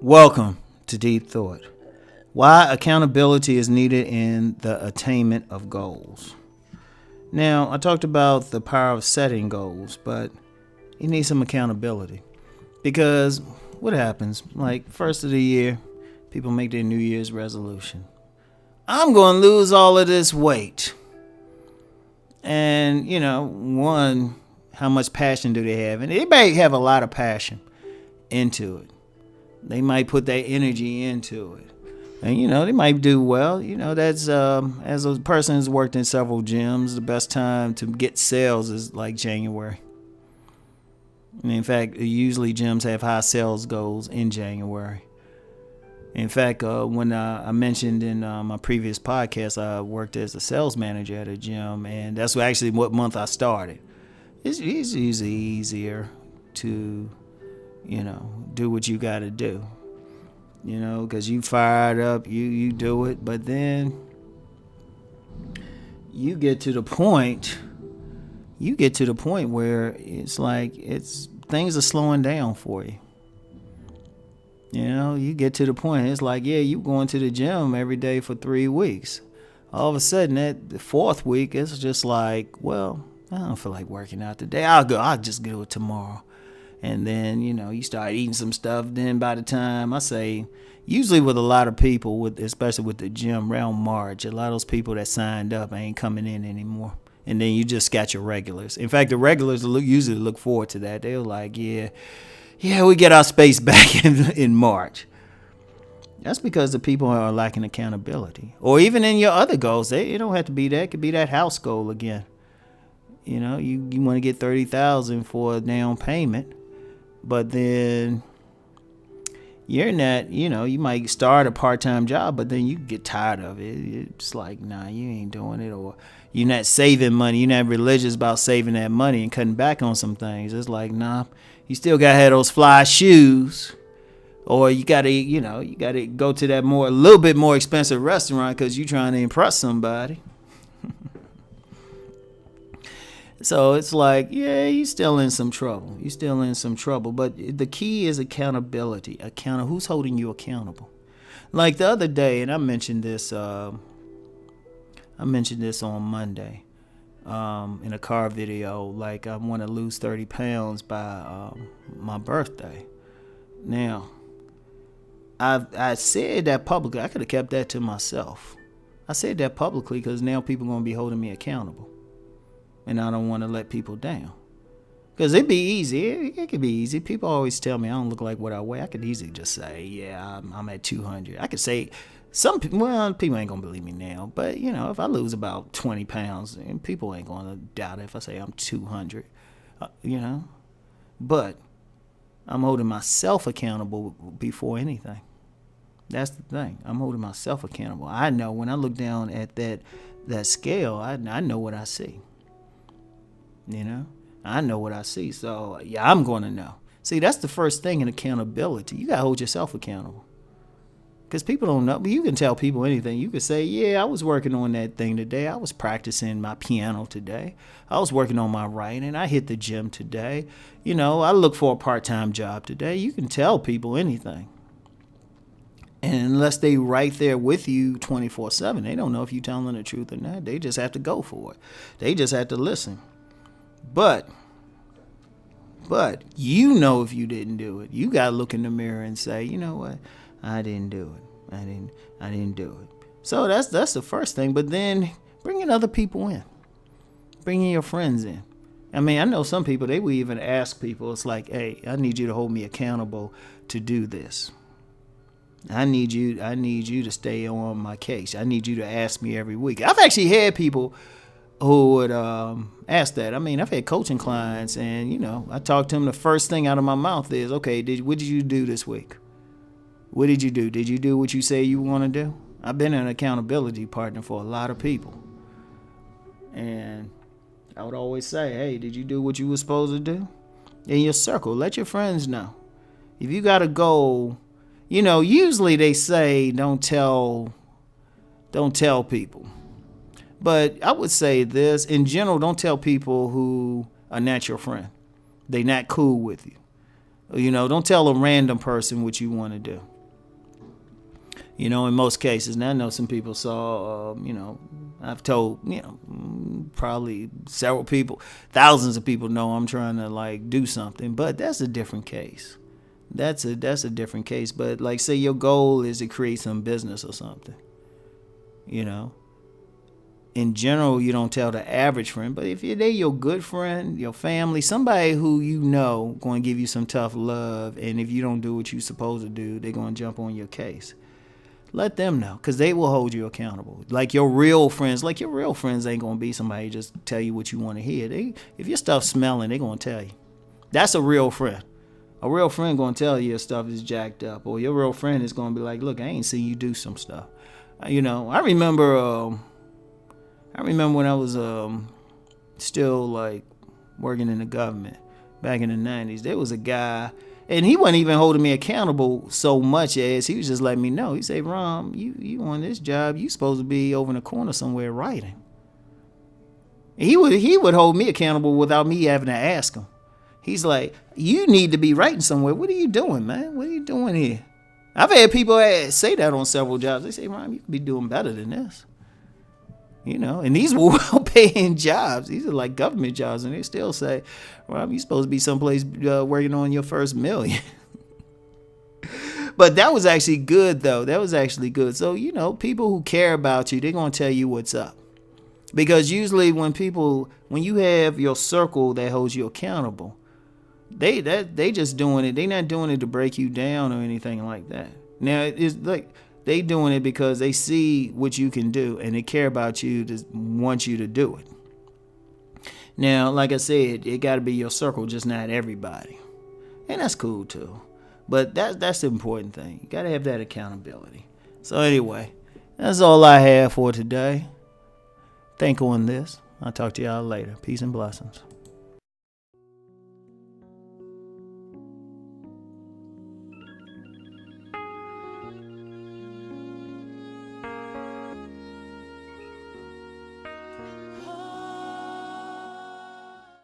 Welcome to Deep Thought. Why accountability is needed in the attainment of goals. Now, I talked about the power of setting goals, but you need some accountability. Because what happens? Like, first of the year, people make their New Year's resolution. I'm going to lose all of this weight. And, one, how much passion do they have? And they may have a lot of passion into it. They might put their energy into it. And, they might do well. That's, as a person who's worked in several gyms, the best time to get sales is like January. And in fact, usually gyms have high sales goals in January. In fact, when I mentioned in my previous podcast, I worked as a sales manager at a gym, and that's actually what month I started. It's usually easier to do what you got to do, because you fired up, you do it, but then you get to the point where it's like things are slowing down for you. You get to the point, it's like, you going to the gym every day for 3 weeks. All of a sudden, that the 4th week, it's just like, well, I don't feel like working out today. I'll just do it tomorrow. And then, you start eating some stuff. Then by the time, I say, usually with a lot of people, especially with the gym around March, a lot of those people that signed up ain't coming in anymore. And then you just got your regulars. In fact, the regulars usually look forward to that. They're like, yeah, we get our space back in March. That's because the people are lacking accountability. Or even in your other goals, it don't have to be that. It could be that house goal again. You want to get $30,000 for a down payment. But then you're not, you might start a part-time job, but then you get tired of it. It's like, nah, you ain't doing it. Or you're not saving money. You're not religious about saving that money and cutting back on some things. It's like, nah, you still got to have those fly shoes. Or you got to go to that a little bit more expensive restaurant because you're trying to impress somebody. So it's like, you're still in some trouble. But the key is accountability. Who's holding you accountable? Like the other day, and I mentioned this on Monday in a car video. Like, I want to lose 30 pounds by my birthday. Now, I said that publicly. I could have kept that to myself. I said that publicly because now people are going to be holding me accountable. And I don't want to let people down. Because it'd be easy. It could be easy. People always tell me I don't look like what I weigh. I could easily just say, I'm at 200. I could say, people ain't going to believe me now. But, if I lose about 20 pounds, people ain't going to doubt it if I say I'm 200. But I'm holding myself accountable before anything. That's the thing. I'm holding myself accountable. I know when I look down at that scale, I know what I see. I know what I see. So, I'm going to know. See, that's the first thing in accountability. You got to hold yourself accountable. Because people don't know. But you can tell people anything. You can say, I was working on that thing today. I was practicing my piano today. I was working on my writing. I hit the gym today. I look for a part-time job today. You can tell people anything. And unless they right there with you 24/7, they don't know if you're telling the truth or not. They just have to go for it. They just have to listen. But if you didn't do it, you gotta look in the mirror and say, you know what, I didn't do it. I didn't do it. So that's the first thing. But then bringing other people in, bringing your friends in. I mean, I know some people, they will even ask people. It's like, hey, I need you to hold me accountable to do this. I need you to stay on my case. I need you to ask me every week. I've actually had people who would ask that. I mean, I've had coaching clients, and I talk to them. The first thing out of my mouth is, okay, what did you do this week? What did you do? Did you do what you say you want to do? I've been an accountability partner for a lot of people, and I would always say, hey, did you do what you were supposed to do? In your circle, let your friends know. If you got a goal Usually they say don't tell people. But I would say this, in general, don't tell people who are not your friend. They not cool with you. Don't tell a random person what you want to do. In most cases. Now I know some people saw, I've told, probably several people, thousands of people know I'm trying to do something, but that's a different case. That's a different case. But say your goal is to create some business or something, in general, you don't tell the average friend, but if they're your good friend, your family, somebody who going to give you some tough love, and if you don't do what you're supposed to do, they're going to jump on your case. Let them know, because they will hold you accountable. Your real friends ain't going to be somebody just tell you what you want to hear. If your stuff's smelling, they're going to tell you. That's a real friend. A real friend going to tell you your stuff is jacked up, or your real friend is going to be like, look, I ain't seen you do some stuff. I remember when I was still working in the government back in the 90s. There was a guy, and he wasn't even holding me accountable so much as he was just letting me know. He said, Rom, you on this job, you supposed to be over in the corner somewhere writing. And he would hold me accountable without me having to ask him. He's like, you need to be writing somewhere. What are you doing, man? What are you doing here? I've had people say that on several jobs. They say, Rom, you could be doing better than this. And these were well-paying jobs. These are government jobs, and they still say, Rom, you're supposed to be someplace working on your first $1 million. But that was actually good, though. That was actually good. So, people who care about you, they're going to tell you what's up. Because usually when you have your circle that holds you accountable, they just doing it. They're not doing it to break you down or anything like that. Now, it's they doing it because they see what you can do, and they care about you, to want you to do it. Now, like I said, it got to be your circle, just not everybody. And that's cool, too. But that's the important thing. You got to have that accountability. So anyway, that's all I have for today. Think on this. I'll talk to y'all later. Peace and blessings.